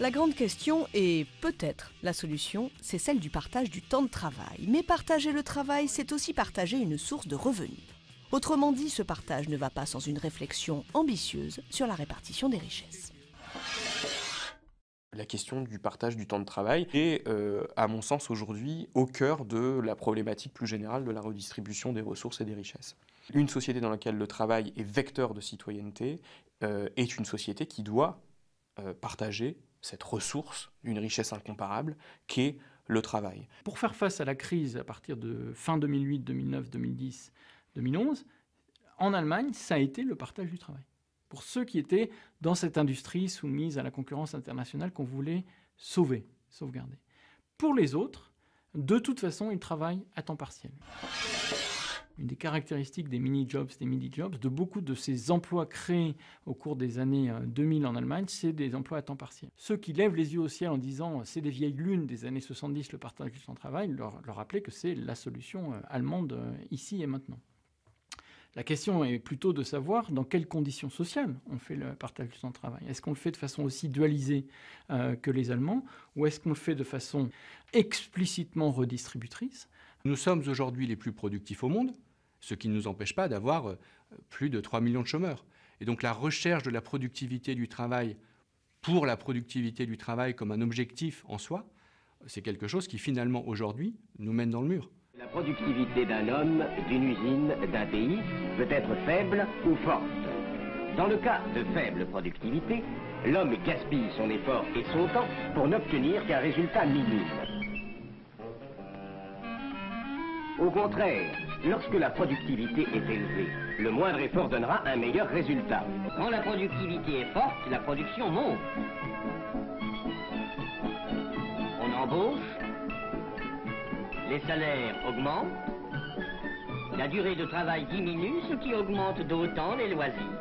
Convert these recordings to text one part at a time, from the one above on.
La grande question, et peut-être la solution, c'est celle du partage du temps de travail. Mais partager le travail, c'est aussi partager une source de revenus. Autrement dit, ce partage ne va pas sans une réflexion ambitieuse sur la répartition des richesses. La question du partage du temps de travail est, à mon sens aujourd'hui, au cœur de la problématique plus générale de la redistribution des ressources et des richesses. Une société dans laquelle le travail est vecteur de citoyenneté est une société qui doit partager cette ressource d'une richesse incomparable qu'est le travail. Pour faire face à la crise à partir de fin 2008, 2009, 2010, 2011, en Allemagne, ça a été le partage du travail. Pour ceux qui étaient dans cette industrie soumise à la concurrence internationale qu'on voulait sauvegarder. Pour les autres, de toute façon, ils travaillent à temps partiel. Une des caractéristiques des mini-jobs, de beaucoup de ces emplois créés au cours des années 2000 en Allemagne, c'est des emplois à temps partiel. Ceux qui lèvent les yeux au ciel en disant « c'est des vieilles lunes des années 70, le partage du temps de travail », leur rappeler que c'est la solution allemande ici et maintenant. La question est plutôt de savoir dans quelles conditions sociales on fait le partage du temps de travail. Est-ce qu'on le fait de façon aussi dualisée que les Allemands, ou est-ce qu'on le fait de façon explicitement redistributrice? Nous sommes aujourd'hui les plus productifs au monde, ce qui ne nous empêche pas d'avoir plus de 3 millions de chômeurs. Et donc la recherche de la productivité du travail pour la productivité du travail comme un objectif en soi, c'est quelque chose qui finalement aujourd'hui nous mène dans le mur. La productivité d'un homme, d'une usine, d'un pays peut être faible ou forte. Dans le cas de faible productivité, l'homme gaspille son effort et son temps pour n'obtenir qu'un résultat minime. Au contraire, lorsque la productivité est élevée, le moindre effort donnera un meilleur résultat. Quand la productivité est forte, la production monte. On embauche, les salaires augmentent, la durée de travail diminue, ce qui augmente d'autant les loisirs.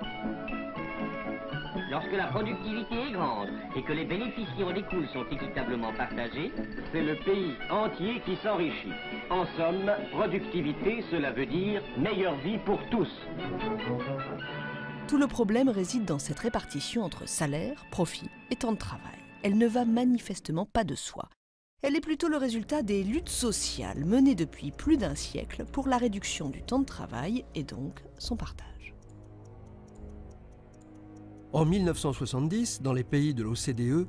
Lorsque la productivité est grande et que les bénéfices qui en découlent sont équitablement partagés, c'est le pays entier qui s'enrichit. En somme, productivité, cela veut dire meilleure vie pour tous. Tout le problème réside dans cette répartition entre salaire, profit et temps de travail. Elle ne va manifestement pas de soi. Elle est plutôt le résultat des luttes sociales menées depuis plus d'un siècle pour la réduction du temps de travail et donc son partage. En 1970, dans les pays de l'OCDE,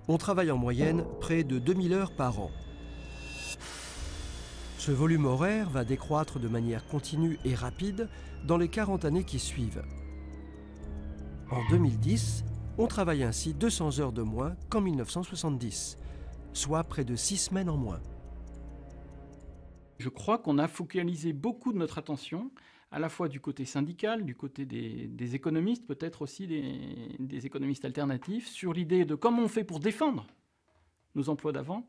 on travaille en moyenne près de 2000 heures par an. Ce volume horaire va décroître de manière continue et rapide dans les 40 années qui suivent. En 2010, on travaille ainsi 200 heures de moins qu'en 1970, soit près de 6 semaines en moins. Je crois qu'on a focalisé beaucoup de notre attention, à la fois du côté syndical, du côté des économistes, peut-être aussi des économistes alternatifs, sur l'idée de comment on fait pour défendre nos emplois d'avant,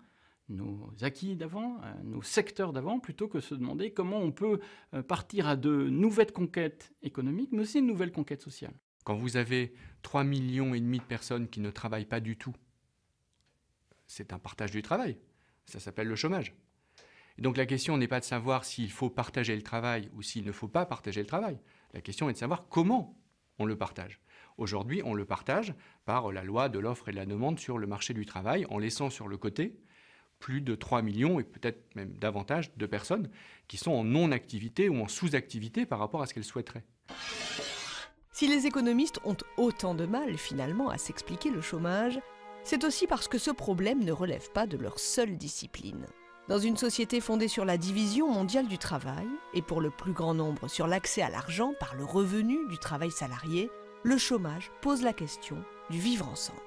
nos acquis d'avant, nos secteurs d'avant, plutôt que se demander comment on peut partir à de nouvelles conquêtes économiques, mais aussi de nouvelles conquêtes sociales. Quand vous avez 3,5 millions de personnes qui ne travaillent pas du tout, c'est un partage du travail. Ça s'appelle le chômage. Et donc la question n'est pas de savoir s'il faut partager le travail ou s'il ne faut pas partager le travail. La question est de savoir comment on le partage. Aujourd'hui, on le partage par la loi de l'offre et de la demande sur le marché du travail, en laissant sur le côté plus de 3 millions et peut-être même davantage de personnes qui sont en non-activité ou en sous-activité par rapport à ce qu'elles souhaiteraient. Si les économistes ont autant de mal finalement à s'expliquer le chômage, c'est aussi parce que ce problème ne relève pas de leur seule discipline. Dans une société fondée sur la division mondiale du travail, et pour le plus grand nombre sur l'accès à l'argent par le revenu du travail salarié, le chômage pose la question du vivre ensemble.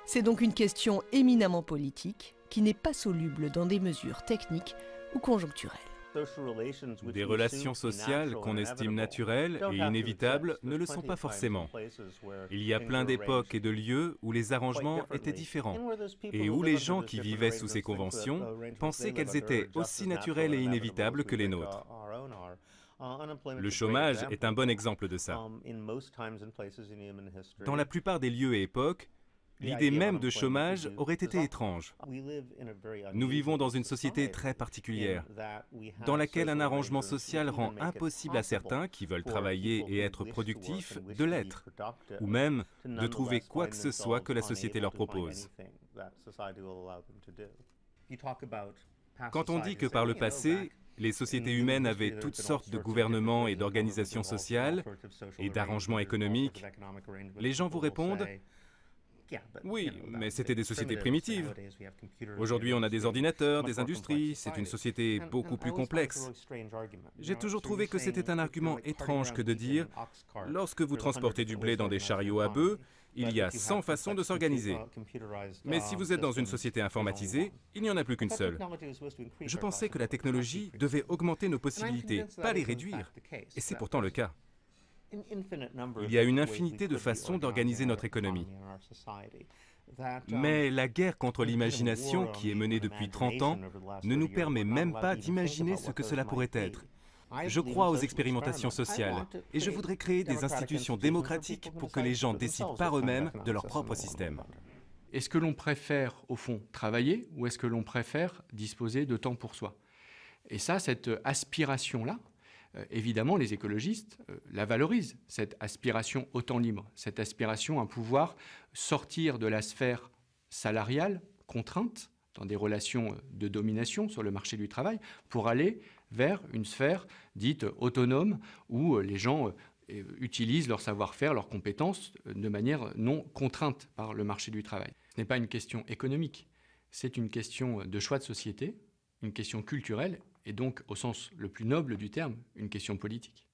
C'est donc une question éminemment politique qui n'est pas soluble dans des mesures techniques ou conjoncturelles. Des relations sociales qu'on estime naturelles et inévitables ne le sont pas forcément. Il y a plein d'époques et de lieux où les arrangements étaient différents et où les gens qui vivaient sous ces conventions pensaient qu'elles étaient aussi naturelles et inévitables que les nôtres. Le chômage est un bon exemple de ça. Dans la plupart des lieux et époques, l'idée même de chômage aurait été étrange. Nous vivons dans une société très particulière, dans laquelle un arrangement social rend impossible à certains qui veulent travailler et être productifs de l'être, ou même de trouver quoi que ce soit que la société leur propose. Quand on dit que par le passé, les sociétés humaines avaient toutes sortes de gouvernements et d'organisations sociales et d'arrangements économiques, les gens vous répondent « Oui, mais c'était des sociétés primitives. Aujourd'hui, on a des ordinateurs, des industries, c'est une société beaucoup plus complexe. » J'ai toujours trouvé que c'était un argument étrange que de dire « Lorsque vous transportez du blé dans des chariots à bœufs, il y a 100 façons de s'organiser. Mais si vous êtes dans une société informatisée, il n'y en a plus qu'une seule. » Je pensais que la technologie devait augmenter nos possibilités, pas les réduire. Et c'est pourtant le cas. Il y a une infinité de façons d'organiser notre économie. Mais la guerre contre l'imagination qui est menée depuis 30 ans ne nous permet même pas d'imaginer ce que cela pourrait être. Je crois aux expérimentations sociales et je voudrais créer des institutions démocratiques pour que les gens décident par eux-mêmes de leur propre système. Est-ce que l'on préfère, au fond, travailler ou est-ce que l'on préfère disposer de temps pour soi? Et ça, cette aspiration-là, évidemment, les écologistes la valorisent, cette aspiration au temps libre, cette aspiration à pouvoir sortir de la sphère salariale, contrainte, dans des relations de domination sur le marché du travail, pour aller vers une sphère dite autonome, où les gens utilisent leur savoir-faire, leurs compétences de manière non contrainte par le marché du travail. Ce n'est pas une question économique, c'est une question de choix de société, une question culturelle, et donc, au sens le plus noble du terme, une question politique.